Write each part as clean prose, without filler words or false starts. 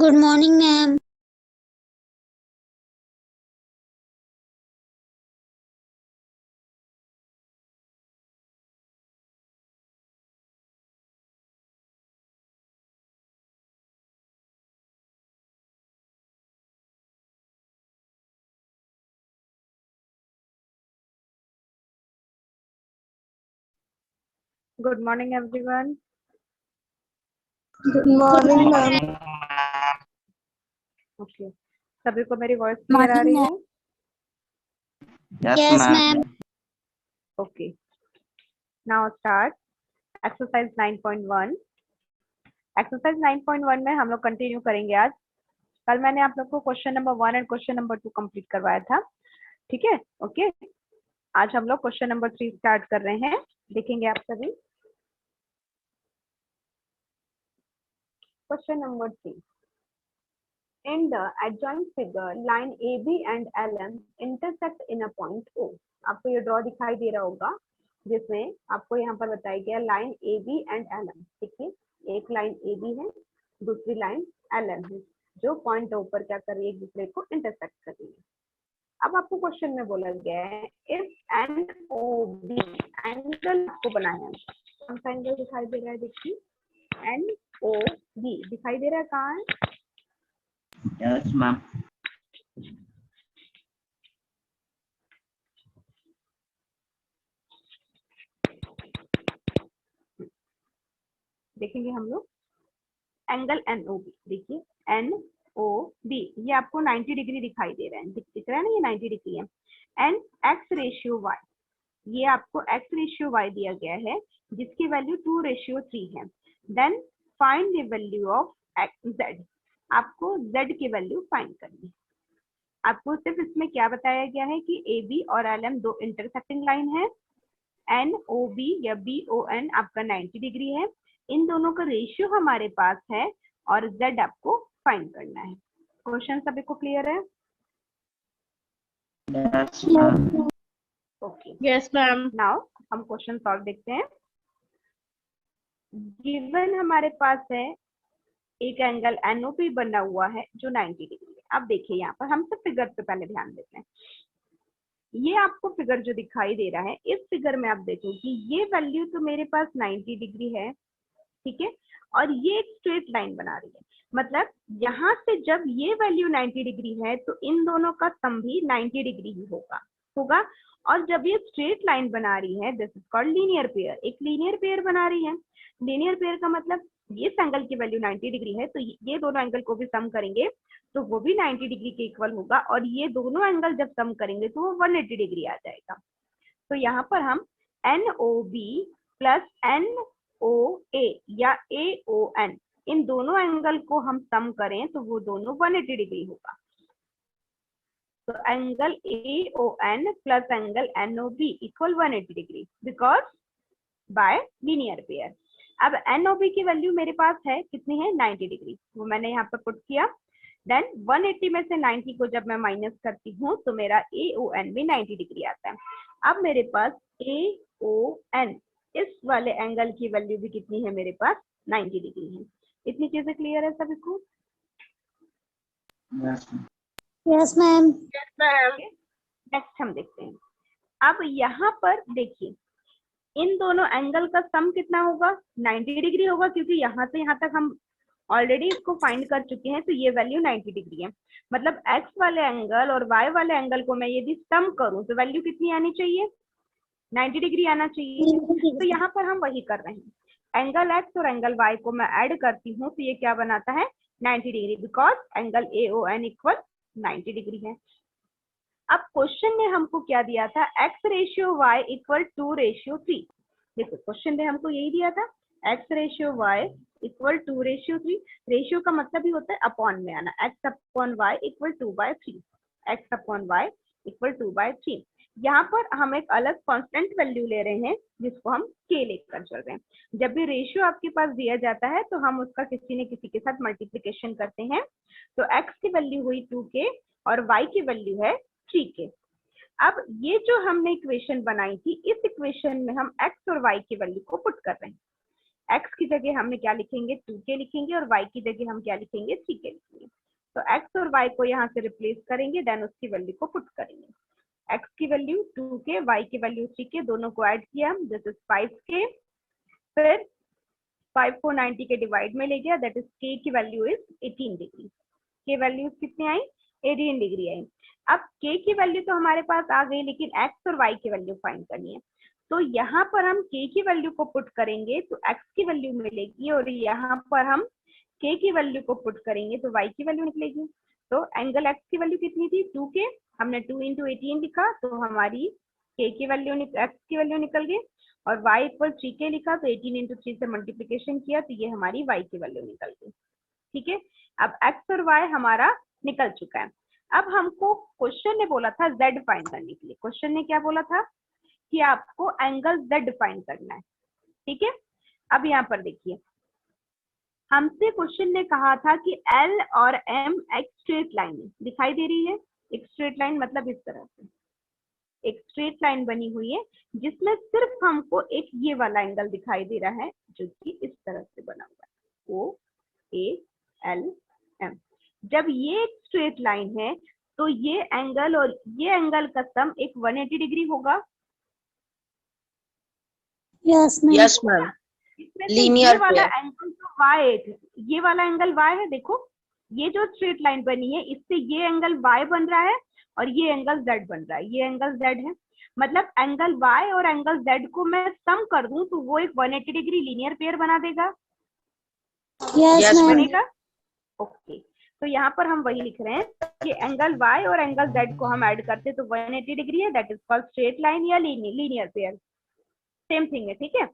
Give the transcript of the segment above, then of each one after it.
Good morning ma'am. Good morning everyone. Good morning ma'am. Okay, सभी को मेरी voice clear आ रही है? Yes ma'am. Okay, now start exercise 9.1। Exercise 9.1 में हम लोग कंटिन्यू करेंगे आज। कल मैंने आप लोग को question number 1 and question number 2 complete करवाया था, ठीक है? ओके, आज हम लोग क्वेश्चन नंबर 3 स्टार्ट कर रहे हैं, देखेंगे आप सभी। Question number 3, in the adjoint figure line AB and LM intersect in a point O। आपको ये ड्रॉ दिखाई दे रहा होगा जिसमें आपको यहाँ पर बताया गया लाइन AB एंड LM, ठीक है? एक लाइन AB है, दूसरी लाइन LM है, जो पॉइंट O पर क्या कर रही है, एक दूसरे को इंटरसेक्ट कर रही है। अब आपको क्वेश्चन में बोला गया है इफ NOB एंगल आपको बनाना है, कौन सा एंगल दिखाई दे रहा है? देखिए NOB दिखाई दे रहा है, कहाँ है? Yes, ma'am. देखेंगे हम लोग एंगल NOB। देखिए NOB ये आपको 90 डिग्री दिखाई दे रहा है, दिख रहा है ना, ये 90 डिग्री है। एंड एक्स रेशियो वाई, ये आपको एक्स रेशियो वाई दिया गया है जिसकी वैल्यू 2:3 है। Then find the value of Z, आपको जेड की वैल्यू फाइंड करनी है। आपको सिर्फ इसमें क्या बताया गया है कि AB और LM दो इंटरसेक्टिंग लाइन है, NOB या BON आपका 90 डिग्री है, इन दोनों का रेशियो हमारे पास है और Z आपको फाइंड करना है। क्वेश्चन सभी को क्लियर है? Yes, ma'am. Okay, yes ma'am. Now हम क्वेश्चन सॉल्व देखते हैं। गिवन हमारे पास है एक एंगल NOP बना हुआ है जो 90 डिग्री है। अब देखिए यहाँ पर हम सब फिगर पे पहले ध्यान देते हैं। ये आपको फिगर जो दिखाई दे रहा है, इस फिगर में आप देखो कि ये वैल्यू तो मेरे पास 90 डिग्री है, ठीक है? और ये एक स्ट्रेट लाइन बना रही है, मतलब यहाँ से जब ये वैल्यू 90 डिग्री है तो इन दोनों का सम भी 90 डिग्री ही होगा। और जब ये स्ट्रेट लाइन बना रही है, this is called linear pair, एक लीनियर पेयर बना रही है। लीनियर पेयर का मतलब ये एंगल की वैल्यू 90 डिग्री है तो ये दोनों एंगल को भी सम करेंगे तो वो भी 90 डिग्री के इक्वल होगा, और ये दोनों एंगल जब सम करेंगे तो वो 180 डिग्री आ जाएगा। तो यहाँ पर हम NOB प्लस NOA या AON इन दोनों एंगल को हम सम करें तो वो दोनों 180 डिग्री होगा। तो angle AON plus angle NOB equal 180 degree because by linear pair. अब NOB की वैल्यू मेरे पास है कितनी है? 90 डिग्री, वो मैंने यहाँ पर पुट किया। देन 180 में से 90 को जब मैं माइनस करती हूँ तो मेरा AON भी 90 डिग्री आता है। अब मेरे पास AON इस वाले एंगल की वैल्यू भी कितनी है? मेरे पास 90 डिग्री है। इतनी चीजें क्लियर है सभी को? Yes, ma'am. Yes ma'am. Next हम देखते हैं। अब यहाँ पर देखिए इन दोनों एंगल का सम कितना होगा? 90 डिग्री होगा, क्योंकि यहाँ से यहाँ तक हम ऑलरेडी इसको फाइंड कर चुके हैं। तो ये वैल्यू 90 डिग्री है, मतलब x वाले एंगल और y वाले एंगल को मैं यदि सम करूं तो वैल्यू कितनी आनी चाहिए? 90 डिग्री आना चाहिए। तो यहाँ पर हम वही कर रहे हैं, एंगल x और एंगल y को मैं ऐड करती हूँ तो ये क्या बनाता है? 90 degree, because angle AON equal 90 degree है। अब क्वेश्चन ने हमको क्या दिया था? x ratio y equal 2:3। देखो क्वेश्चन ने हमको यही दिया था, x ratio y equal 2:3। Ratio का मतलब ही होता है अपॉन में आना, x upon y equal 2/3, x upon y equal 2/3। यहाँ पर हम एक अलग कांस्टेंट वैल्यू ले रहे हैं जिसको हम k लेकर चल रहे हैं। जब भी रेशियो आपके पास दिया जाता है तो हम उसका किसी न किसी के साथ मल्टीप्लीकेशन करते हैं। तो x की वैल्यू हुई 2k और y की वैल्यू है 3k। अब ये जो हमने इक्वेशन बनाई थी, इस इक्वेशन में हम x और y की वैल्यू को पुट कर रहे हैं। x की जगह हमने क्या लिखेंगे 2k लिखेंगे और y की जगह हम क्या लिखेंगे 3k लिखेंगे। तो x और y को यहाँ से रिप्लेस करेंगे, देन उसकी वैल्यू को पुट करेंगे। x की वैल्यू 2k, y की वैल्यू 3k, दोनों को ऐड किया, दिस इज 5k। फिर 5 को 90 के डिवाइड में ले गया, दैट इज k की value is 18 degree. k value कितनी आई 18 डिग्री आई। अब k की वैल्यू तो हमारे पास आ गई, लेकिन x और y की वैल्यू फाइंड करनी है। तो यहाँ पर हम k की वैल्यू को पुट करेंगे तो x की वैल्यू मिलेगी, और यहाँ पर हम k की वैल्यू को पुट करेंगे तो y की वैल्यू निकलेगी। तो एंगल x की वैल्यू कितनी थी 2k, हमने 2 × 18 लिखा तो हमारी k की वैल्यू x की वैल्यू निकल गई, और y इक्वल 3k लिखा तो 18 × 3 से मल्टीप्लीकेशन किया तो ये हमारी y की वैल्यू निकल गई। ठीक है, अब x और y हमारा निकल चुका है। अब हमको क्वेश्चन ने बोला था z फाइंड करने के लिए। क्वेश्चन ने क्या बोला था कि आपको एंगल z फाइंड करना है। ठीक है, अब यहाँ पर देखिए, हमसे क्वेश्चन ने कहा था कि L और M एक स्ट्रेट लाइन है, दिखाई दे रही है। एक स्ट्रेट लाइन मतलब इस तरह से एक स्ट्रेट लाइन बनी हुई है, जिसमें सिर्फ हमको एक ये वाला एंगल दिखाई दे रहा है जो कि इस तरह से बना हुआ है, O A L M। जब ये एक स्ट्रेट लाइन है तो ये एंगल और ये एंगल का सम एक 180 डिग्री होगा। Yes ma'am. Yes ma'am. इसमें से Linear ये वाला pair। एंगल तो y है, ये वाला एंगल y है। देखो ये जो स्ट्रेट लाइन बनी है इससे ये एंगल y बन रहा है और ये एंगल z बन रहा है, ये एंगल z है। मतलब एंगल y और एंगल z को मैं सम कर दूं तो वो एक 180 डिग्री लीनियर पेयर बना देगा। Yes Yes, ma'am. ma'am। बनेगा। ओके, तो यहाँ पर हम वही लिख रहे हैं कि एंगल y और एंगल z को हम ऐड करते तो 180 डिग्री है, that is called straight line या लीनियर पेयर, सेम थिंग है। ठीक है,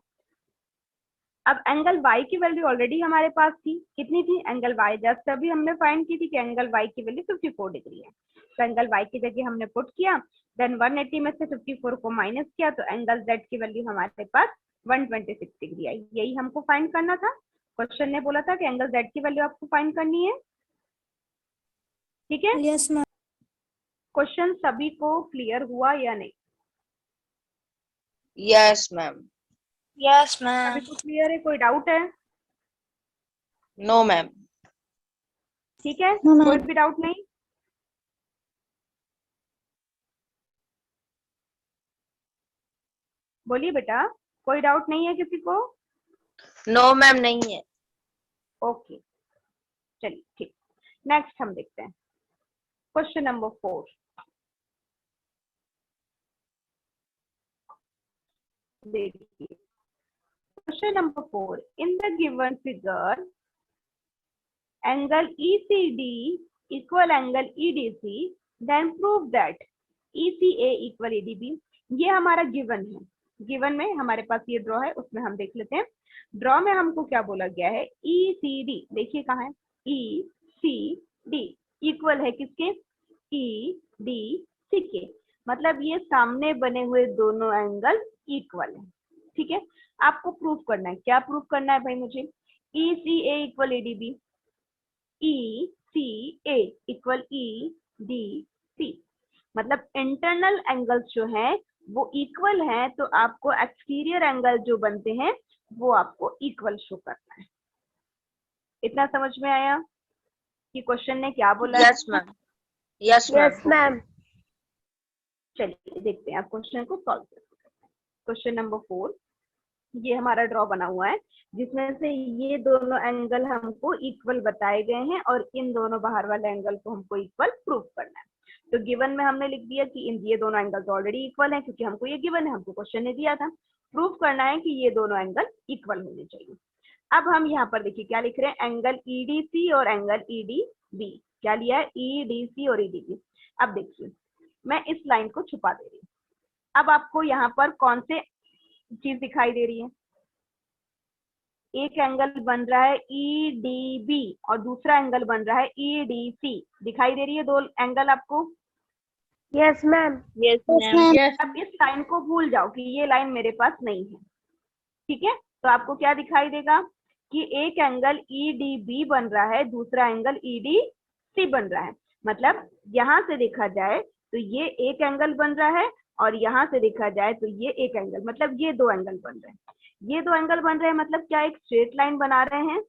अब एंगल y की वैल्यू ऑलरेडी हमारे पास थी, कितनी थी एंगल y, जस्ट अभी हमने फाइंड की थी कि एंगल y की वैल्यू 54 डिग्री है। तो एंगल y की जगह हमने पुट किया, देन 180 में से 54 को माइनस किया तो एंगल z की वैल्यू हमारे पास 126 डिग्री आई। यही हमको फाइंड करना था। क्वेश्चन ने बोला था कि एंगल z की वैल्यू आपको फाइंड करनी है। ठीक है, यस मैम। क्वेश्चन सभी को क्लियर हुआ या नहीं? Yes ma'am. यस सभी मैम। को क्लियर है? कोई डाउट है? No ma'am. ठीक है, No, ma'am। कोई भी डाउट नहीं? बोलिए बेटा, कोई डाउट नहीं है किसी को? नो मैम नहीं है। ओके, चलिए ठीक। नेक्स्ट हम देखते हैं क्वेश्चन नंबर 4। देखिए question number 4, in the given figure angle ECD equal angle EDC, then prove that ECA equal EDB। ये हमारा गिवन है। गिवन में हमारे पास ये ड्रॉ है, उसमें हम देख लेते हैं। ड्रॉ में हमको क्या बोला गया है, ECD, देखिए कहाँ है, ECD इक्वल है किसके, EDC के। मतलब ये सामने बने हुए दोनों एंगल इक्वल है। ठीक है, आपको प्रूफ करना है। क्या प्रूफ करना है भाई मुझे, ECA equal EDB, ECA equal EDC, मतलब इंटरनल एंगल्स जो हैं वो इक्वल हैं, तो आपको एक्सटीरियर एंगल जो बनते हैं वो आपको इक्वल शो करना है। इतना समझ में आया कि क्वेश्चन ने क्या बोला? Yes ma'am. Yes ma'am. चलिए देखते हैं आप क्वेश्चन को सॉल्व करते हैं। क्वेश्चन नंबर 4, ये हमारा ड्रॉ बना हुआ है जिसमें से ये दोनों एंगल हमको इक्वल बताए गए हैं और इन दोनों बाहर वाले एंगल को हमको इक्वल प्रूव करना है। तो गिवन में हमने लिख दिया कि ये दोनों एंगल्स ऑलरेडी इक्वल हैं, क्योंकि हमको ये गिवन है, हमको क्वेश्चन ने दिया था। प्रूव करना है कि ये दोनों एंगल इक्वल होने चाहिए। अब हम यहाँ पर देखिए क्या लिख रहे हैं, एंगल EDC और एंगल EDB। क्या लिया है, EDC और EDB। अब देखिए मैं इस लाइन को छुपा दे रही हूँ। अब आपको यहाँ पर कौन से चीज दिखाई दे रही है, एक एंगल बन रहा है EDB और दूसरा एंगल बन रहा है EDC। दिखाई दे रही है दो एंगल आपको? Yes ma'am. Yes ma'am. अब इस लाइन को भूल जाओ कि ये लाइन मेरे पास नहीं है। ठीक है, तो आपको क्या दिखाई देगा कि एक एंगल EDB बन रहा है, दूसरा एंगल EDC बन रहा है। मतलब यहाँ से देखा जाए तो ये एक एंगल बन रहा है और यहाँ से देखा जाए तो ये एक एंगल, मतलब ये दो एंगल बन रहे हैं। ये दो एंगल बन रहे हैं, मतलब क्या एक स्ट्रेट लाइन बना रहे हैं?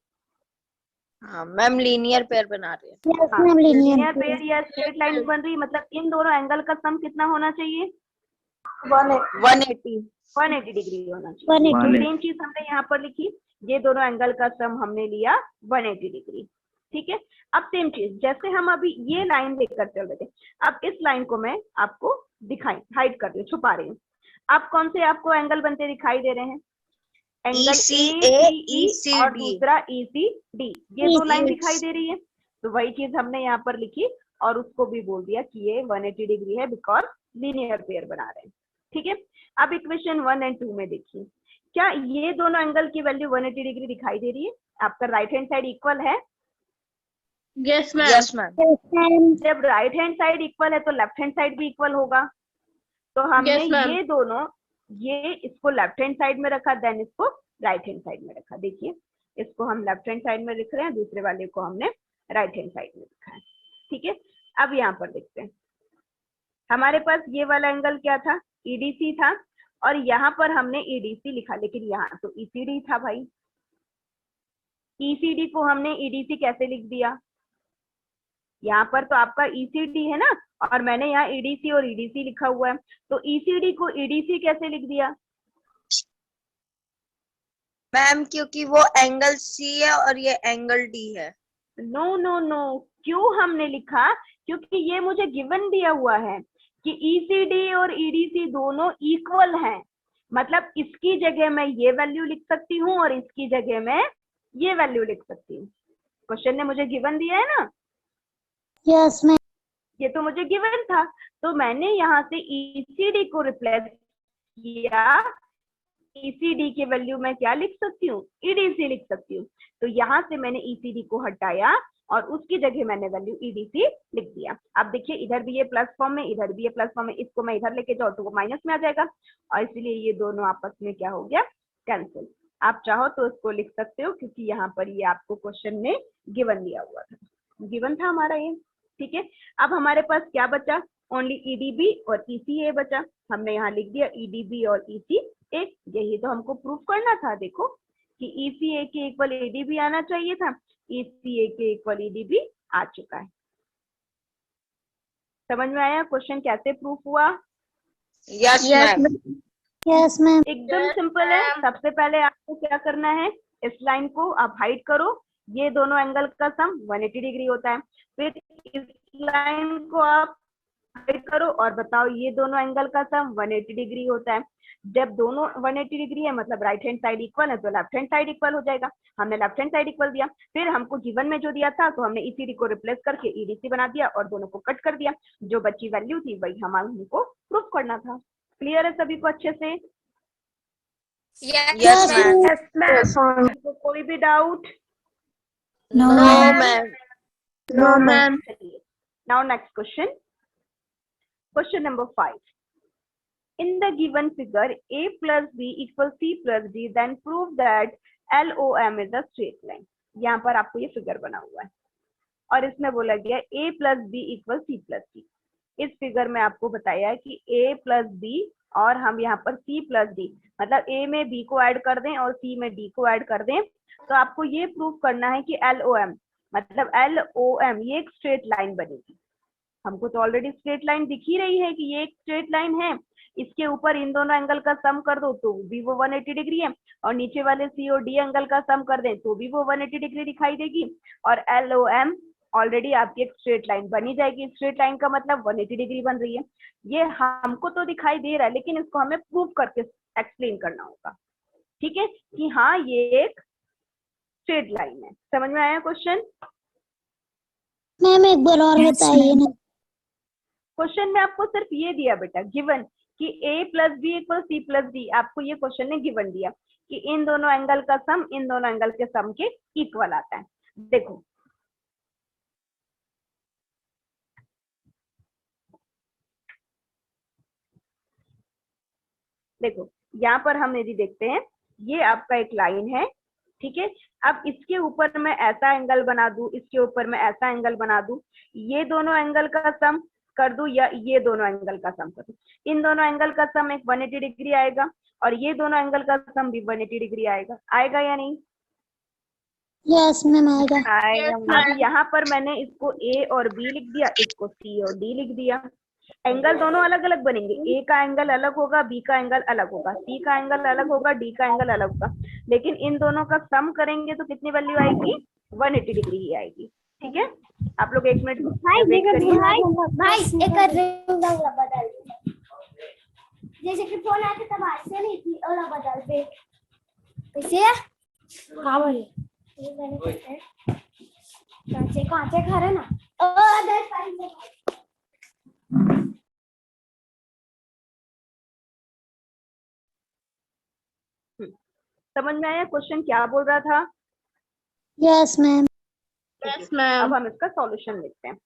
हाँ मैम, लीनियर पेयर बना रहे हैं। Yes, हाँ, ma'am. लीनियर Linear पेयर या स्ट्रेट लाइन बन रही है, मतलब इन दोनों एंगल का सम कितना होना चाहिए? 180। 180 डिग्री होना चाहिए। 180. सेम चीज हमने यहाँ पर लिखी, ये दोनों एंगल का सम हमने लिया 180 डिग्री। ठीक है, अब सेम चीज जैसे हम अभी ये लाइन लेकर चल रहे थे, अब इस लाइन को मैं आपको हाइड कर रही हूँ, छुपा रही हूँ। अब कौन से आपको एंगल बनते दिखाई दे रहे हैं? एंगल ECA, ACE और ECD। दूसरा ECD, ये दो लाइन दिखाई दे रही है। तो वही चीज हमने यहाँ पर लिखी और उसको भी बोल दिया कि ये 180 डिग्री है, बिकॉज लीनियर पेयर बना रहे हैं। ठीक है, अब इक्वेशन 1 और 2 में देखिए, क्या ये दोनों एंगल की वैल्यू 180 डिग्री दिखाई दे रही है? आपका राइट हैंड साइड इक्वल है? Yes ma'am. Yes ma'am. Yes, ma'am. जब राइट हैंड साइड इक्वल है तो लेफ्ट हैंड साइड भी इक्वल होगा। तो हमने Yes, ma'am. ये दोनों, ये इसको लेफ्ट हैंड साइड में रखा, देन इसको राइट हैंड साइड में रखा। देखिए, इसको हम लेफ्ट हैंड साइड में लिख रहे हैं, दूसरे वाले को हमने राइट हैंड साइड में लिखा है। ठीक है, अब यहाँ पर देखते हैं, हमारे पास ये वाला एंगल क्या था? EDC था, और यहाँ पर हमने EDC लिखा, लेकिन यहाँ तो ECD था भाई। ECD को हमने EDC कैसे लिख दिया? यहाँ पर तो आपका ECD है ना, और मैंने यहाँ EDC और EDC लिखा हुआ है, तो ECD को EDC कैसे लिख दिया? मैम क्योंकि वो एंगल C है और ये एंगल D है। नो नो नो, क्यों हमने लिखा? क्योंकि ये मुझे गिवन दिया हुआ है कि ECD और EDC दोनों इक्वल हैं, मतलब इसकी जगह मैं ये वैल्यू लिख सकती हूँ और इसकी जगह मैं ये वैल्यू लिख सकती हूँ। क्वेश्चन ने मुझे गिवन दिया है ना, Yes, ma'am. ये तो मुझे गिवन था, तो मैंने यहाँ से ECD को रिप्लेस किया। ECD की वैल्यू मैं क्या लिख सकती हूँ? EDC लिख सकती हूँ। तो यहाँ से मैंने ECD को हटाया और उसकी जगह मैंने वैल्यू EDC लिख दिया। अब देखिए, इधर भी ये प्लस फॉर्म में, इधर भी ये प्लस फॉर्म में, इसको मैं इधर लेके जाऊँ तो वो माइनस में आ जाएगा, और इसलिए ये दोनों आपस में क्या हो गया? कैंसिल। आप चाहो तो इसको लिख सकते हो, क्योंकि यहाँ पर ये आपको क्वेश्चन में गिवन दिया हुआ था, गिवन था हमारा ये। ठीक है, अब हमारे पास क्या बचा? ओनली EDB और ECA बचा। हमने यहाँ लिख दिया EDB और ECA, यही तो हमको प्रूफ करना था। देखो कि ECA के इक्वल EDB आना चाहिए था, ECA के इक्वल EDB आ चुका है। समझ में आया क्वेश्चन कैसे प्रूफ हुआ? Yes ma'am. Yes, ma'am. एकदम सिंपल है। सबसे पहले आपको क्या करना है, इस लाइन को आप हाइड करो, ये दोनों एंगल का सम 180 डिग्री होता है। फिर इस लाइन को आप हाइड करो और बताओ ये दोनों एंगल का सम 180 डिग्री होता है। जब दोनों 180 डिग्री है, मतलब राइट हैंड साइड इक्वल है, तो लेफ्ट हैंड साइड इक्वल हो जाएगा। हमने लेफ्ट हैंड साइड इक्वल दिया, फिर हमको गिवन में जो दिया था तो हमने ECD को रिप्लेस करके EDC बना दिया और दोनों को कट कर दिया। जो बची वैल्यू थी वही हमको प्रूफ करना था। क्लियर है सभी को अच्छे से? Yes ma'am. Yes, ma'am. तो कोई भी doubt? No ma'am. Ma'am. No, ma'am. Now next question. Question number 5. In the given figure, A plus B equals C plus D, then prove that LOM is a straight line. यहाँ पर आपको ये figure बना हुआ है और इसमें बोला गया A plus B equals C plus D. इस फिगर में आपको बताया है कि A plus B और हम यहाँ पर C plus D, मतलब A में B को ऐड कर दें और C में D को ऐड कर दें, तो आपको ये प्रूव करना है कि LOM, मतलब LOM ये एक स्ट्रेट लाइन बनेगी। हमको तो ऑलरेडी स्ट्रेट लाइन दिख ही रही है कि ये एक स्ट्रेट लाइन है, इसके ऊपर इन दोनों एंगल का सम कर दो तो भी वो 180 डिग्री है, और नीचे वाले C और D एंगल का सम कर दें तो भी वो 180 डिग्री दिखाई देगी, और LOM ऑलरेडी आपकी एक स्ट्रेट लाइन बनी जाएगी। स्ट्रेट लाइन का मतलब 180 डिग्री बन रही है। ये हमको तो दिखाई दे रहा है, लेकिन इसको हमें प्रूव करके एक्सप्लेन करना होगा। ठीक है, कि हाँ ये एक स्ट्रेट लाइन है। समझ में आया क्वेश्चन? मैम एक बार और बताइए ना। क्वेश्चन में आपको सिर्फ ये दिया बेटा गिवन कि A plus B equals C plus D, आपको ये क्वेश्चन ने गिवन दिया कि इन दोनों एंगल का सम इन दोनों एंगल के सम के इक्वल आता है। देखो देखो यहाँ पर हम यदि देखते हैं, ये आपका एक लाइन है, ठीक है। अब इसके ऊपर मैं ऐसा एंगल बना दूं, इसके ऊपर मैं ऐसा एंगल बना दूं, ये दोनों एंगल का सम कर दूं या ये दोनों एंगल का सम कर दूं, इन दोनों एंगल का सम एक 180 डिग्री आएगा, और ये दोनों एंगल का सम भी 180 डिग्री आएगा। आएगा या नहीं? यस मैम आएगा। अब यहाँ पर मैंने इसको ए और बी लिख दिया, इसको सी और डी लिख दिया। एंगल दोनों अलग अलग बनेंगे, ए का एंगल अलग होगा, बी का एंगल अलग होगा, सी का एंगल अलग होगा, डी का एंगल अलग होगा, लेकिन इन दोनों का सम करेंगे तो कितनी वैल्यू आएगी? 180 डिग्री ही आएगी। ठीक है, आप लोग 1 मिनट वेट करिए। जैसे कि फोन आते तब ऐसे नहीं थी और अब बदल पे कैसे हाँ बोले कांचे कांचे खा रहे ना समझ में आया क्वेश्चन क्या बोल रहा था? Yes ma'am. अब हम इसका सॉल्यूशन लिखते हैं।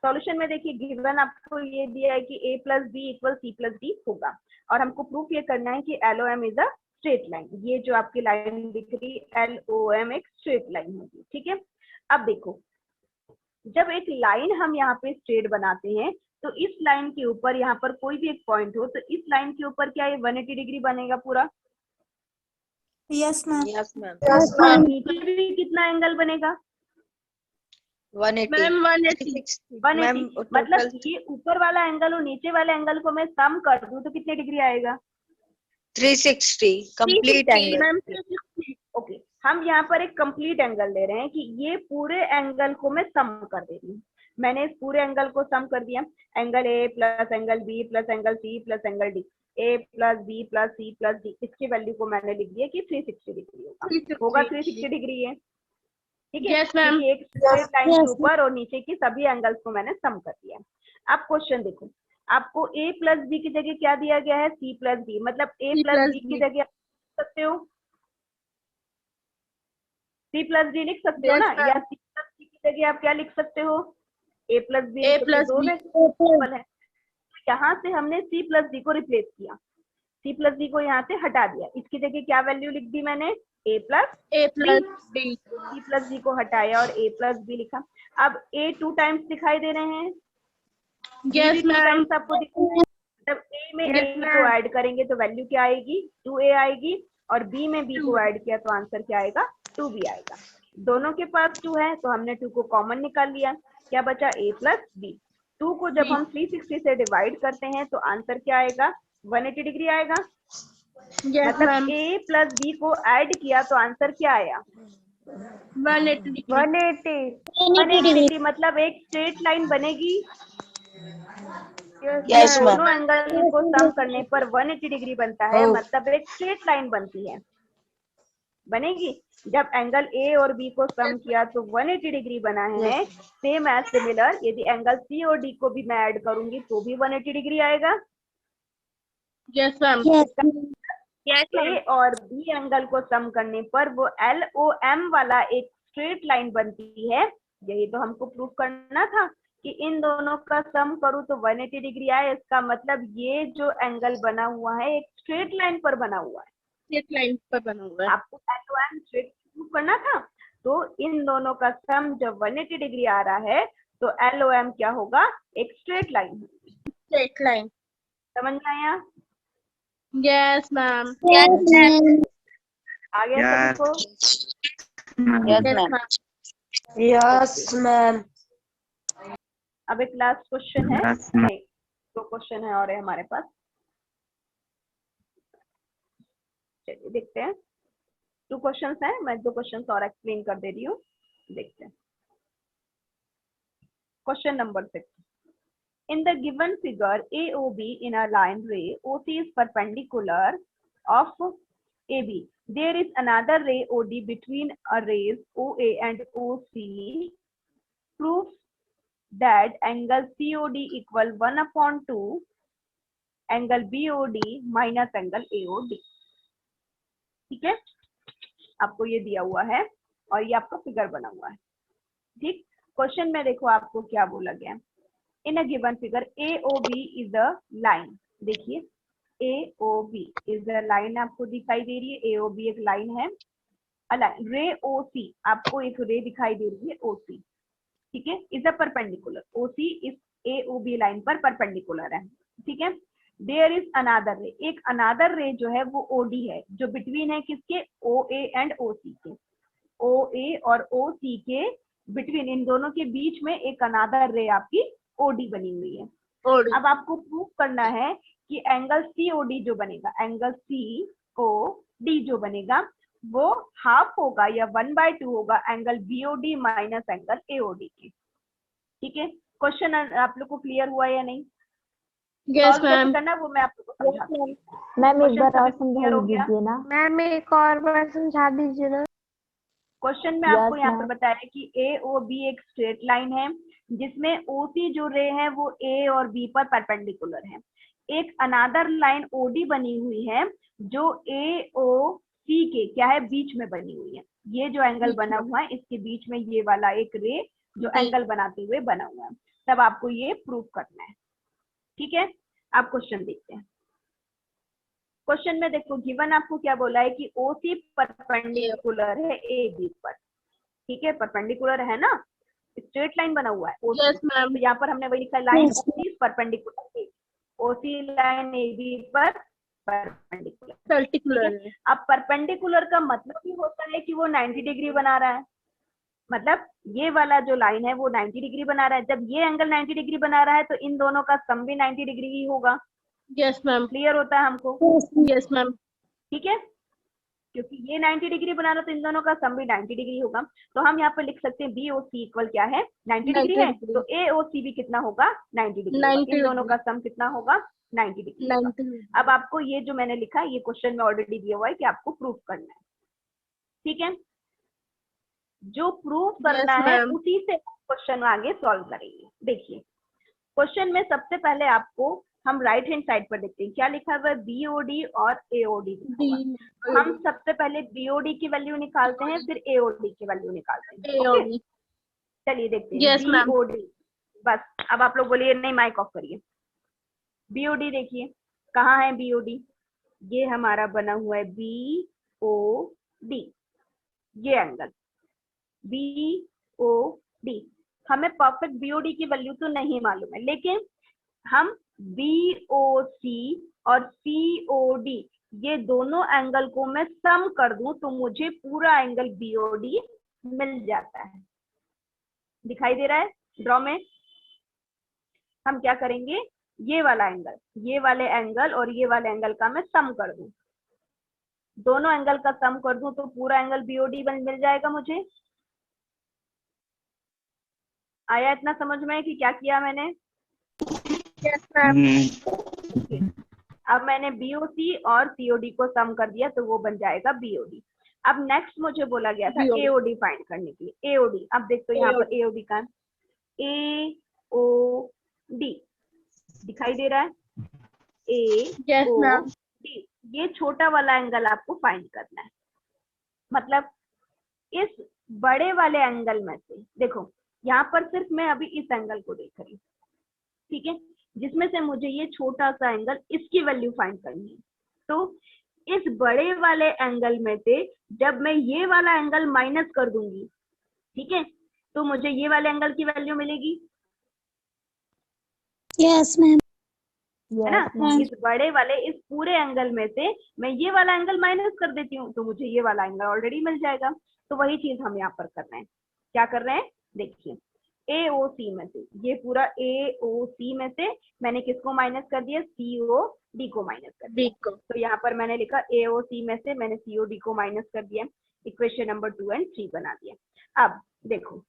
सॉल्यूशन में देखिए गिवन आपको ये दिया है कि a plus B equal C plus D होगा, और हमको प्रूफ ये करना है कि LOM is a straight line. ये जो आपकी लाइन दिख रही LOM एक स्ट्रेट लाइन होगी। ठीक है, अब देखो जब एक लाइन हम यहाँ पे स्ट्रेट बनाते हैं तो इस लाइन के ऊपर यहाँ पर कोई भी एक पॉइंट हो तो इस लाइन के ऊपर क्या ये 180 डिग्री बनेगा पूरा? Yes ma'am. Yes ma'am. और नीचे भी कितना एंगल बनेगा? 180 180 मतलब ये ऊपर वाला एंगल और नीचे वाले एंगल को मैं सम कर दूं तो कितने डिग्री आएगा? 360 कंप्लीट एंगल। ओके, हम यहाँ पर एक कंप्लीट एंगल ले रहे हैं कि ये पूरे एंगल को मैं सम कर दे रही हूँ। मैंने इस पूरे एंगल को सम कर दिया, angle A plus angle B plus angle C plus angle D, A plus B plus C plus D, इसकी वैल्यू को मैंने लिख दिया कि 360 डिग्री होगा 360 डिग्री है। ठीक है, क्योंकि एक स्ट्रेट लाइन के ऊपर और नीचे की सभी एंगल्स को मैंने सम कर दिया। अब क्वेश्चन देखो, आपको a प्लस बी की जगह क्या दिया गया है? c प्लस बी, मतलब a प्लस बी की जगह लिख सकते हो c प्लस डी लिख सकते हो ना, या c प्लस बी की जगह आप क्या लिख सकते हो? a plus B. दोनों है, यहाँ से हमने c प्लस डी को रिप्लेस किया, c प्लस डी को यहाँ से हटा दिया, इसकी जगह क्या वैल्यू लिख दी मैंने? a plus D. c plus D को हटाया और a प्लस बी लिखा। अब a 2 टाइम्स दिखाई दे रहे हैं? Yes ma'am. आपको जब a में a को ऐड करेंगे तो वैल्यू क्या आएगी? 2a आएगी, और b में b को ऐड किया तो आंसर क्या आएगा? 2b आएगा। दोनों के पास 2 है तो हमने 2 को कॉमन निकाल लिया, क्या बचा? a plus b। 2 को जब हम 360 से डिवाइड करते हैं तो आंसर क्या आएगा? 180 डिग्री आएगा। मतलब a प्लस b को ऐड किया तो आंसर क्या आया? 180 मतलब एक स्ट्रेट लाइन बनेगी। Yes ma'am. दोनों एंगल को सम करने पर 180 डिग्री बनता है, मतलब एक स्ट्रेट लाइन बनती है, बनेगी। जब एंगल ए और बी को सम किया तो 180 डिग्री बना है। सेम एज सिमिलर यदि एंगल सी और डी को भी मैं ऐड करूंगी तो भी 180 डिग्री आएगा। Yes ma'am. ए और बी एंगल को सम करने पर वो LOM वाला एक स्ट्रेट लाइन बनती है। यही तो हमको प्रूफ करना था कि इन दोनों का सम करूं तो 180 डिग्री आए। इसका मतलब ये जो एंगल बना हुआ है एक स्ट्रेट लाइन पर बना हुआ है, आपको LOM स्ट्रेट प्रूफ करना था। तो इन दोनों का सम जब 180 डिग्री आ रहा है तो LOM क्या होगा? एक स्ट्रेट लाइन। समझ में आया? Yes ma'am. आ गया सबको? Yes ma'am. अब एक लास्ट क्वेश्चन है, नहीं 2 क्वेश्चन है और है हमारे पास। चलिए देखते हैं, 2 क्वेश्चंस हैं, मैं 2 क्वेश्चंस और एक्सप्लेन कर दे रही हूँ, देखते हैं। Question number 6, in the given figure AOB in a line ray OC is perpendicular of AB. There is another ray OD between a rays OA and OC. Proves that angle COD equal 1/2 angle BOD minus angle AOD. ठीक है, आपको ये दिया हुआ है और ये आपका फिगर बना हुआ है। ठीक, क्वेश्चन में देखो आपको क्या बोला गया। In a given figure AOB is a line. देखिए AOB इज अ लाइन आपको दिखाई दे रही है, AOB एक लाइन है। रे OC आपको एक रे दिखाई दे रही है OC, ठीक है, इज अ परपेंडिकुलर। OC इस AOB लाइन पर परपेंडिकुलर है, ठीक है। देयर इज अनादर रे, एक अनादर रे जो है वो ओडी है, जो बिटवीन है किसके, ओ ए एंड ओ सी के, ओ ए और ओ सी के बिटवीन, इन दोनों के बीच में एक अनादर रे आपकी ओडी बनी हुई है। OD. अब आपको प्रूव करना है कि एंगल सीओडी जो बनेगा, एंगल सीओडी जो बनेगा वो हाफ होगा या 1/2 होगा angle BOD minus angle AOD के। ठीक है, क्वेश्चन आप लोग को क्लियर हुआ या नहीं? Yes, सॉल्व कैसे ma'am. करना है वो मैं आप लोग को समझाती हूँ। मैम एक क्वेश्चन बार और सभी क्लियर समझा हो गया? दीजिए ना। मैम एक और बार समझा दीजिए ना। क्वेश्चन में आपको Yes, यहाँ पर ma'am. बताया है कि ए ओ बी एक स्ट्रेट लाइन है जिसमें ओसी जो रे है वो ए और बी पर परपेंडिकुलर है। एक अनादर लाइन ओडी बनी हुई है जो ए ओ सी के क्या है, बीच में बनी हुई है। ये जो एंगल बना हुआ है इसके बीच में ये वाला एक रे जो एंगल बनाते हुए बना हुआ है, तब आपको ये प्रूव करना है। ठीक है, आप क्वेश्चन देखते हैं। क्वेश्चन में देखो गिवन आपको क्या बोला है कि ओ सी परपेंडिकुलर है ए बी पर। ठीक है, परपेंडिकुलर है ना, स्ट्रेट लाइन बना हुआ है OC। Yes, ma'am. तो यहाँ पर हमने वही लिखा, line OC perpendicular, OC line AB पर परपेंडिकुलर। Particular. अब परपेंडिकुलर का मतलब ही होता है कि वो 90 डिग्री बना रहा है, मतलब ये वाला जो लाइन है वो 90 डिग्री बना रहा है। जब ये एंगल 90 डिग्री बना रहा है तो इन दोनों का सम भी 90 डिग्री ही होगा। Yes, ma'am. क्लियर होता है हमको? Yes, ma'am. ठीक है, क्योंकि ये 90 डिग्री बना रहा तो इन दोनों का सम भी 90 डिग्री होगा। तो हम यहाँ पर लिख सकते हैं बी ओ सी इक्वल क्या है, 90 डिग्री है, तो ए ओ सी भी कितना होगा, 90 डिग्री। 90 इन दोनों का सम कितना होगा, 90 डिग्री। 90. अब आपको ये जो मैंने लिखा ये क्वेश्चन में ऑलरेडी दिया हुआ है कि आपको प्रूफ करना है। ठीक है, जो प्रूफ करना Yes, है ma'am. उसी से क्वेश्चन आगे सॉल्व करेंगे। देखिए क्वेश्चन में सबसे पहले आपको हम राइट हैंड साइड पर देखते हैं क्या लिखा हुआ है, बीओडी और एओडी। D. हम सबसे पहले बीओडी की वैल्यू निकालते हैं, फिर एओडी की वैल्यू निकालते हैं। Okay, AOD. चलिए देखते हैं। Yes, ma'am. बीओडी, बस अब आप लोग बोलिए नहीं, माइक ऑफ करिए। बीओडी देखिए कहाँ है बीओडी, ये हमारा बना हुआ है बीओडी, ये एंगल बीओडी। हमें परफेक्ट बीओडी की वैल्यू तो नहीं मालूम है, लेकिन हम बीओसी और सीओडी ये दोनों एंगल को मैं सम कर दूं तो मुझे पूरा एंगल बीओडी मिल जाता है। दिखाई दे रहा है ड्रॉ में? हम क्या करेंगे, ये वाला एंगल, ये वाले एंगल और ये वाले एंगल का मैं सम कर दूं, दोनों एंगल का सम कर दूं तो पूरा एंगल बीओडी मिल जाएगा मुझे। आया इतना समझ में कि क्या किया मैंने? Yes, ma'am. अब मैंने बीओसी और सीओडी को सम कर दिया तो वो बन जाएगा बीओडी। अब नेक्स्ट मुझे बोला गया था BOD. एओडी फाइंड करने के लिए। एओडी, अब देखो यहाँ पर एओडी का एओडी दिखाई दे रहा है, Yes, ma'am. एओडी, ये छोटा वाला एंगल आपको फाइंड करना है। मतलब इस बड़े वाले एंगल में से देखो, यहाँ पर सिर्फ मैं अभी इस एंगल को देख रही हूँ, ठीक है, जिसमें से मुझे ये छोटा सा एंगल इसकी वैल्यू फाइंड करनी है। तो इस बड़े वाले एंगल में से जब मैं ये वाला एंगल माइनस कर दूंगी, ठीक है, तो मुझे ये वाले एंगल की वैल्यू मिलेगी। Yes ma'am. है ना? इस बड़े वाले इस पूरे एंगल में से मैं ये वाला एंगल माइनस कर देती हूँ तो मुझे ये वाला एंगल ऑलरेडी मिल जाएगा। तो वही चीज हम यहाँ पर कर रहे हैं। क्या कर रहे हैं, देखिए AOC में से, ये पूरा AOC में से मैंने किसको माइनस कर दिया, COD को माइनस कर दिया। D को. तो यहाँ पर मैंने लिखा AOC में से मैंने COD को माइनस कर दिया, इक्वेशन नंबर 2 और 3 बना दिया। अब देखो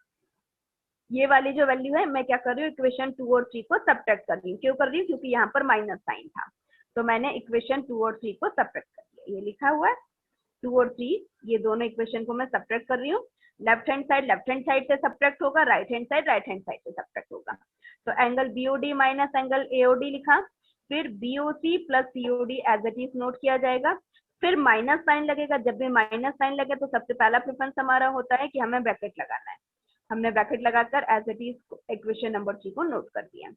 ये वाली जो वैल्यू है मैं क्या कर रही हूँ, इक्वेशन 2 और 3 को सब्ट्रैक्ट कर रही हूँ। क्यों कर रही हूँ, क्योंकि यहाँ पर माइनस साइन था, तो मैंने इक्वेशन 2 और 3 को सब्ट्रैक्ट कर दिया। ये लिखा हुआ है 2 और 3, ये दोनों इक्वेशन को मैं सब्ट्रैक्ट कर रही हूँ। लेफ्ट हैंड साइड से सब्ट्रैक्ट होगा, राइट हैंड साइड से सब्ट्रैक्ट होगा। तो angle BOD minus angle AOD लिखा, फिर BOC plus COD as it is note किया जाएगा, फिर माइनस साइन लगेगा। जब भी माइनस साइन लगे तो सबसे पहला प्रेफरेंस हमारा होता है कि हमें ब्रैकेट लगाना है। हमने ब्रैकेट लगाकर as it is equation number 3 को नोट कर दिया।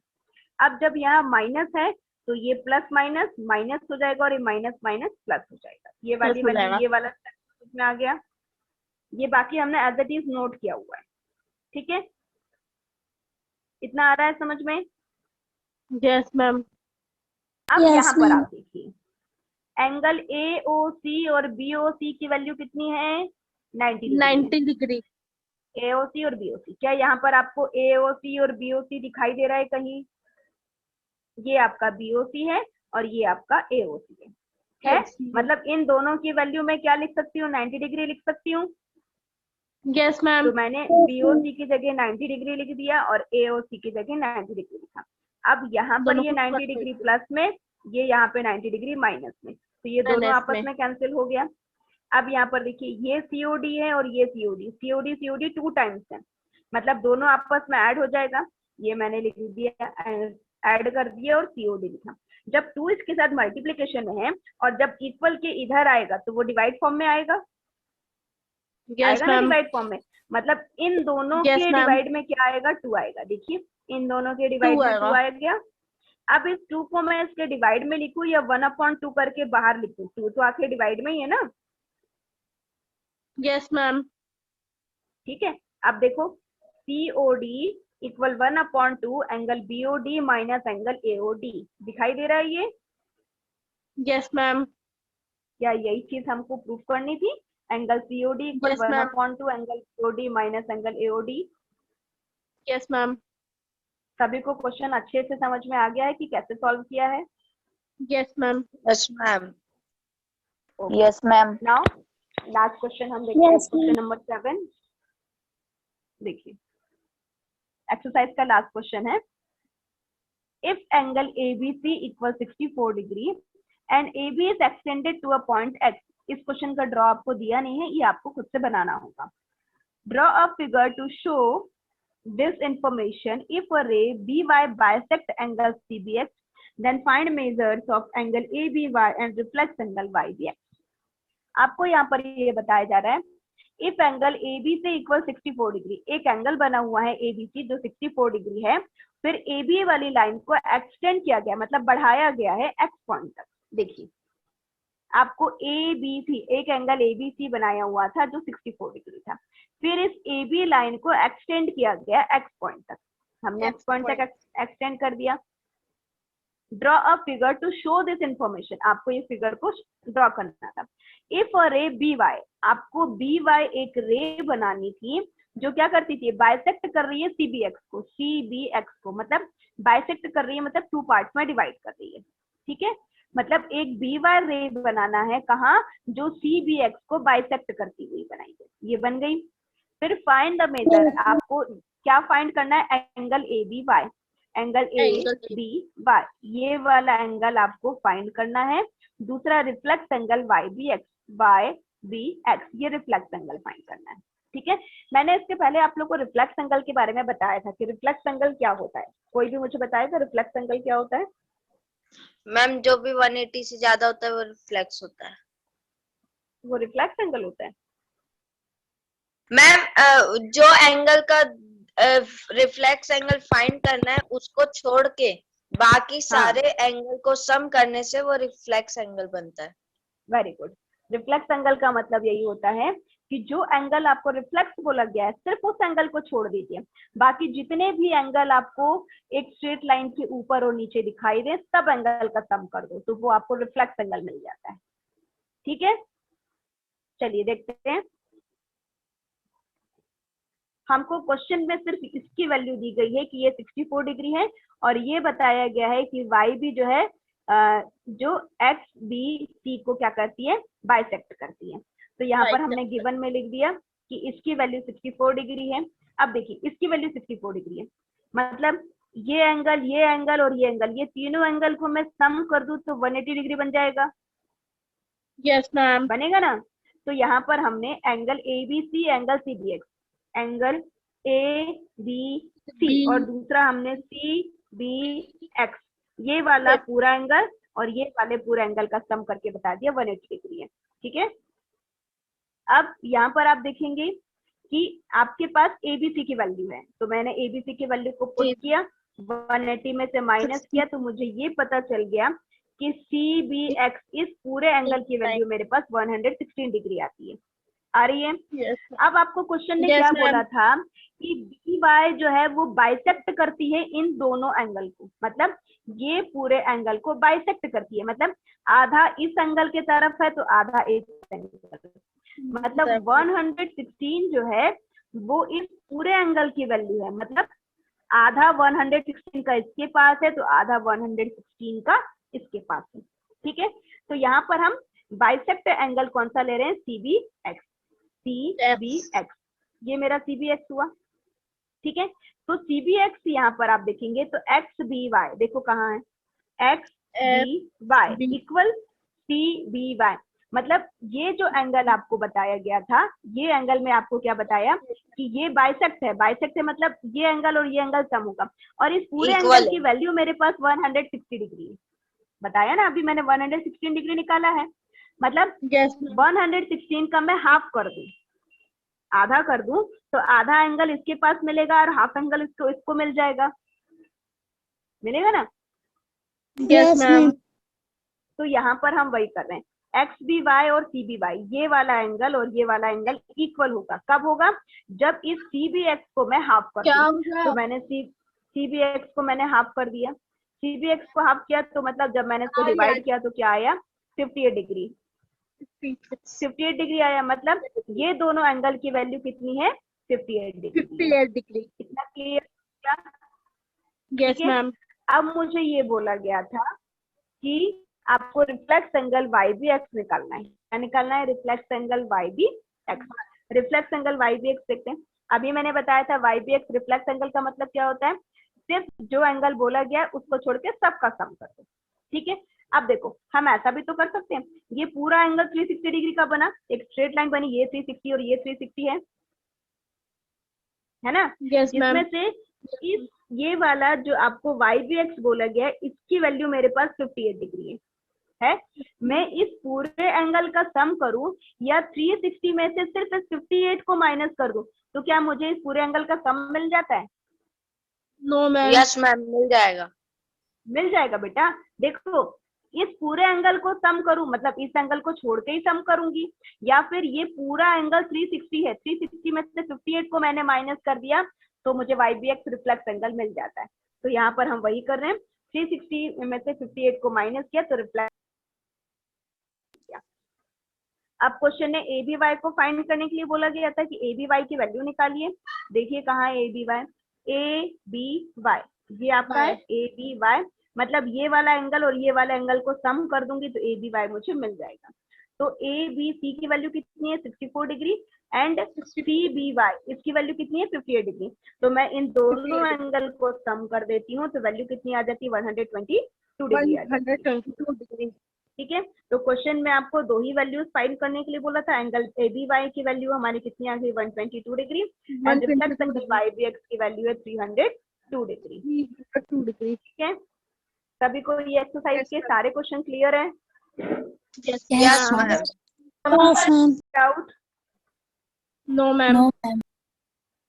अब जब यहाँ माइनस है तो ये प्लस माइनस माइनस हो जाएगा और ये माइनस माइनस प्लस हो जाएगा। ये वाली वैल्यू, ये वाला में आ गया, ये बाकी हमने एज इट इज नोट किया हुआ है। ठीक है, इतना आ रहा है समझ में? Yes, ma'am. अब Yes, यहाँ पर ma'am. आप देखिए एंगल AOC और BOC की वैल्यू कितनी है 90 डिग्री है। 90 degree. AOC और BOC, क्या यहाँ पर आपको AOC और BOC दिखाई दे रहा है कहीं? ये आपका BOC है और ये आपका AOC है। Yes, ma'am. मतलब इन दोनों की वैल्यू मैं क्या लिख सकती हूँ 90 डिग्री लिख सकती हूँ। Yes, ma'am. तो मैंने BOC की जगह 90 डिग्री लिख दिया और AOC की जगह 90 डिग्री लिखा। अब यहाँ पर दोनों ये को 90 cut डिग्री कर- प्लस में, ये यहाँ पे 90 डिग्री माइनस में, तो ये दोनों Minus आपस में. में कैंसिल हो गया। अब यहाँ पर देखिए ये COD है और ये COD 2 टाइम्स है, मतलब दोनों आपस में ऐड हो जाएगा। ये मैंने लिख दिया, ऐड कर दिया और COD लिखा। जब 2 इसके साथ मल्टीप्लीकेशन में है और जब इक्वल के इधर आएगा तो वो डिवाइड फॉर्म में आएगा, Yes, आएगा ना ma'am. डिवाइड फॉर्म में। मतलब इन दोनों Yes, के ma'am. डिवाइड में क्या आएगा 2 आएगा। देखिए इन दोनों के डिवाइड में 2 आएगा. आ गया। अब इस 2 को मैं इसके डिवाइड में लिखूं या 1/2 करके बाहर लिखूं, 2 तो आखिर डिवाइड में ही है ना। Yes, ma'am. ठीक है, अब देखो COD equal 1/2 angle BOD minus angle AOD दिखाई दे रहा है ये। Yes, ma'am. क्या यही चीज हमको प्रूफ करनी थी? Angle COD equal Yes, ma'am. 1/2 angle BOD minus angle AOD। Yes, ma'am. सभी को क्वेश्चन अच्छे से समझ में आ गया है कि कैसे सॉल्व किया है? Yes, ma'am. Yes, ma'am. Yes, ma'am. Now last question हम देखते हैं, Yes, क्वेश्चन नंबर 7। देखिए एक्सरसाइज का लास्ट क्वेश्चन है, if angle ABC equal 64 degree and AB is extended to a point X। इस क्वेश्चन का ड्रॉ आपको दिया नहीं है, ये आपको खुद से बनाना होगा। Draw a figure to show this information. If a ray BY bisect angle CBX, then find measures of angle ABY and reflex angle YBX. आपको यहाँ पर ये बताया जा रहा है, इफ एंगल AB से इक्वल 64 डिग्री, एक एंगल बना हुआ है ABC जो 64 डिग्री है, फिर AB वाली लाइन को एक्सटेंड किया गया, मतलब बढ़ाया गया है X पॉइंट तक। देखिए आपको ABC, एक एंगल ABC बनाया हुआ था जो 64 डिग्री था, फिर इस AB लाइन को एक्सटेंड किया गया X पॉइंट तक, हमने X पॉइंट तक एक्सटेंड कर दिया। Draw a figure to show this information, आपको ये फिगर को ड्रॉ करना था। इफ अ रे BY, आपको BY एक रे बनानी थी जो क्या करती थी, बाइसेक्ट कर रही है CBX को, मतलब बाइसेक्ट कर रही है मतलब 2 पार्ट्स में डिवाइड कर रही है। ठीक है, मतलब एक BY रे बनाना है कहाँ, जो CBX को बाइसेक्ट करती हुई बनाई गई, ये बन गई। फिर फाइंड द मेजर, आपको क्या फाइंड करना है, एंगल ABY, एंगल ABY, ये वाला एंगल आपको फाइंड करना है। दूसरा रिफ्लेक्स एंगल YBX, ये रिफ्लेक्स एंगल फाइंड करना है। ठीक है, मैंने इसके पहले आप लोग को रिफ्लेक्स एंगल के बारे में बताया था कि रिफ्लेक्स एंगल क्या होता है, कोई भी मुझे बताएगा रिफ्लेक्स एंगल क्या होता है? मैम जो भी 180 से ज्यादा होता है वो रिफ्लेक्स होता है। वो रिफ्लेक्स एंगल होता है। मैम जो एंगल का रिफ्लेक्स एंगल फाइंड करना है उसको छोड़ के बाकी सारे एंगल को सम करने से वो रिफ्लेक्स एंगल बनता है। Very good. रिफ्लेक्स एंगल का मतलब यही होता है कि जो एंगल आपको रिफ्लेक्स बोला गया है, सिर्फ उस एंगल को छोड़ दीजिए, बाकी जितने भी एंगल आपको एक स्ट्रेट लाइन के ऊपर और नीचे दिखाई दे, सब एंगल का सम कर दो तो वो आपको रिफ्लेक्स एंगल मिल जाता है। ठीक है, चलिए देखते हैं। हमको क्वेश्चन में सिर्फ इसकी वैल्यू दी गई है कि ये 64 डिग्री है और ये बताया गया है कि वाई भी जो है जो एक्स बी सी को क्या करती है, बाइसेक्ट करती है। तो यहाँ पर हमने गिवन में लिख दिया कि इसकी वैल्यू 64 डिग्री है। अब देखिए इसकी वैल्यू 64 डिग्री है, मतलब ये एंगल और ये एंगल, ये तीनों एंगल को मैं सम कर दूं तो 180 डिग्री बन जाएगा। यस मैम, बनेगा ना। तो यहाँ पर हमने angle ABC, angle CBX, angle ABC और दूसरा हमने CBX, ये वाला पूरा एंगल और ये वाले पूरे एंगल का सम करके बता दिया 180 डिग्री है। ठीक है, अब यहाँ पर आप देखेंगे कि आपके पास ABC की वैल्यू है, तो मैंने ABC की वैल्यू को पुट किया, 180 में से माइनस किया, तो मुझे ये पता चल गया कि CBX इस पूरे एंगल की वैल्यू मेरे पास 116 डिग्री आती है। आ रही है? yes, अब आपको क्वेश्चन ने क्या बोला था कि BY जो है वो बाइसेक्ट करती है इन दोनों एंगल को, मतलब ये पूरे एंगल को बाइसेक्ट करती है, मतलब आधा इस एंगल के तरफ है तो आधा इस एंगल, मतलब 116 जो है वो इस पूरे एंगल की वैल्यू है, मतलब आधा 116 का इसके पास है तो आधा 116 का इसके पास है। ठीक है, तो यहाँ पर हम बाइसेक्ट एंगल कौन सा ले रहे हैं, CBX, CBX, ये मेरा CBX हुआ। ठीक है, तो CBX यहाँ पर आप देखेंगे तो XBY, देखो कहाँ है, XBY इक्वल CBY, मतलब ये जो एंगल आपको बताया गया था, ये एंगल में आपको क्या बताया कि ये बाइसेक्ट है, बाइसेक्ट है मतलब ये एंगल और ये एंगल सम होगा, और इस पूरे Equal एंगल है। की वैल्यू मेरे पास 160 डिग्री है, बताया ना अभी मैंने 116 डिग्री निकाला है, मतलब Yes, ma'am. 116 का मैं हाफ कर दूं, आधा कर दूं तो आधा एंगल इसके पास मिलेगा और हाफ एंगल इसको मिल जाएगा, मिलेगा ना। Yes, ma'am. तो यहाँ पर हम वही कर रहे हैं, XBY और CBY, ये वाला एंगल और ये वाला एंगल इक्वल होगा, कब होगा, जब इस CBX को मैं हाफ कर क्या दूं। होगा? तो मैंने CBX को मैंने हाफ कर दिया, CBX को हाफ किया तो मतलब जब मैंने इसको डिवाइड किया तो क्या आया, 58 डिग्री, 58 डिग्री आया, मतलब ये दोनों एंगल की वैल्यू कितनी है, 58 डिग्री। 58 degree. इतना क्लियर क्या। Yes, ठीक है? ma'am. अब मुझे ये बोला गया था कि आपको रिफ्लेक्स एंगल YBX निकालना है, क्या निकालना है, reflex angle YBX। Reflex angle YBX देखते हैं, अभी मैंने बताया था YBX रिफ्लेक्स एंगल का मतलब क्या होता है, सिर्फ जो एंगल बोला गया उसको छोड़ के सबका सम कर दो। ठीक है, अब देखो हम ऐसा भी तो कर सकते हैं, ये पूरा एंगल 360 डिग्री का बना, एक स्ट्रेट लाइन बनी, ये 360 और ये 360 है ना, Yes, ma'am. जिसमें से ये वाला जो आपको YBX बोला गया है इसकी वैल्यू मेरे पास 58 डिग्री है, मैं इस पूरे एंगल का सम करूं या 360 में से सिर्फ इस 58 को माइनस कर दूं, तो क्या मुझे इस पूरे एंगल का सम मिल जाता है, No, ma'am. यस मैम, मिल जाएगा। मिल जाएगा बेटा। देखो इस पूरे एंगल को सम करूं मतलब इस एंगल को छोड़ के ही सम करूंगी, या फिर ये पूरा एंगल 360 है, 360 में से 58 को मैंने माइनस कर दिया तो मुझे YBX रिफ्लेक्स एंगल मिल जाता है। तो यहाँ पर हम वही कर रहे हैं, 360 में से 58 को माइनस किया तो रिफ्लेक्स किया। अब क्वेश्चन ने ABY को फाइंड करने के लिए बोला गया था कि ABY की वैल्यू निकालिए, देखिए कहाँ है ABY, ABY ये आपका है ABY, मतलब ये वाला एंगल और ये वाला एंगल को सम कर दूंगी तो ABY मुझे मिल जाएगा। तो ABC की वैल्यू कितनी है, 64 डिग्री, एंड CBY इसकी वैल्यू कितनी है, 58 डिग्री। तो मैं इन दोनों एंगल को सम कर देती हूँ तो वैल्यू कितनी आ जाती है, 122 डिग्री आ जाती है। 122 degree. ठीक है, तो क्वेश्चन में आपको दो ही वैल्यूज फाइंड करने के लिए बोला था, एंगल ABY की वैल्यू हमारी कितनी आ गई, 122 degree, and reflex angle YBX की वैल्यू है 302 डिग्री। 302 degree. ठीक है, सभी को ये एक्सरसाइज के सारे क्वेश्चन क्लियर है, Yes, yes ma'am. Ma'am. Doubt, No, ma'am.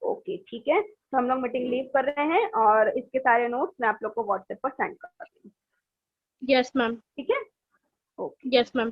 Okay ठीक है, तो हम लोग मीटिंग लीव कर रहे हैं और इसके सारे नोट्स मैं आप लोग को व्हाट्सएप पर सेंड कर दूंगी। Yes, ma'am. ठीक है, Yes, ma'am.